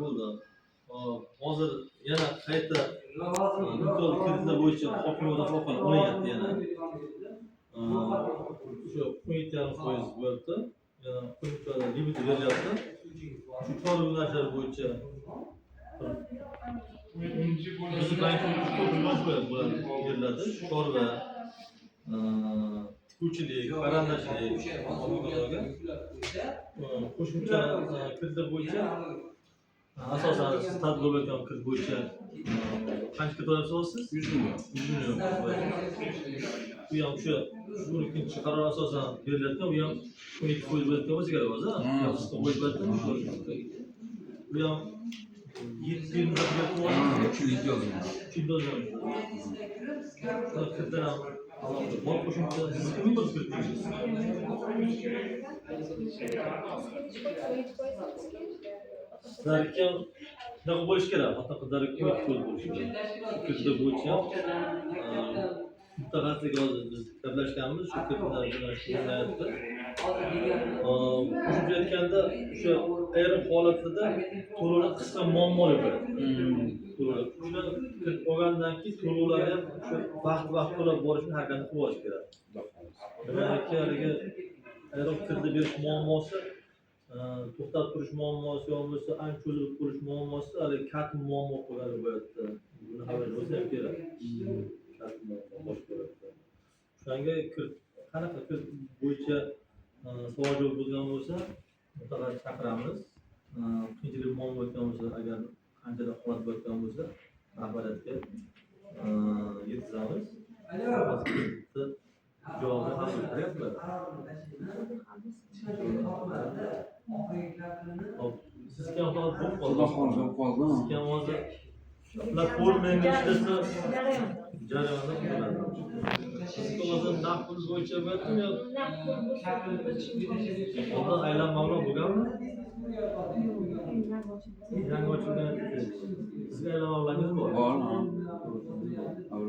bo'ldi. Hozir yana qayta imtiyozli kreditlar bo'yicha hokimiyat orqali olinyapti yana. Shu 17,5% bo'lyapti. Yana qo'shimcha limit berilyapti. Shu chorva yo'nalishlari bo'yicha bizni bankimiz ko'p beriladi. Chorva, tikuvchilik, parrandachilik, qo'shimcha kreditlar bo'yicha asosan siz tadbir bo'layotgan kredit bo'yicha qancha kredit olyapsiz? 100 million. 100 million. Bu ham o'sha 12-chi qaror asosan berilayotgan, bu ham 17% bo'layotgan bo'lsa kerak hozir. Bu ham 7 yil bol qo'shimcha siz kimga o'tib ketdingiz? Sizlarga shunaqa bo'lishi kerak, xotinoqizlarga bo'lishi kerak. Kreditlar bo'yicha mutaxassislik hozir biz gaplashganmiz, shu kreditlar bilan shug'ullanayapti. Qo'shimcha aytganda o'sha ayrim holatlarda to'lovlar qisqa muammolar bo'ladi. Shuni kredit olgandan keyin to'lovlarni ham o'sha vaqt to'lab borishni harakatini qilib olish kerak. Demakki, haligi ayrim kredit berish muammosi, to'xtab turish muammosi yo bo'lmasa ancha cho'zilib qolish muammosi haligi katta muammo bo'ladi bo'lyapti. Buni xabar bo'lsa ham kerak. Katta muammo bosh bo'lyapti. Shunga qanaqa kredit bo'yicha savol javob bo'lgan bo'lsa, mutaxassis chaqiramiz. Qiyinchilik muammo bo'lgan bo'lsa, agar qanchalar holat bo'lgan bo'lsa, rahbariyatga yetkazamiz. Javobni ham beryaptilar. Sizga ham hozir bo'lib qoldi. Sizga ham hozir platformani ishlasa jarayonda bo'ladi. Sizga hozir naqd pul bo'yicha bo'lyaptimi yo? Naqd pul bo'yicha. Oldin aylanma bilan bo'lganmi? Yangi ochilgan. Sizga aylanma bilangiz bormi? Bor.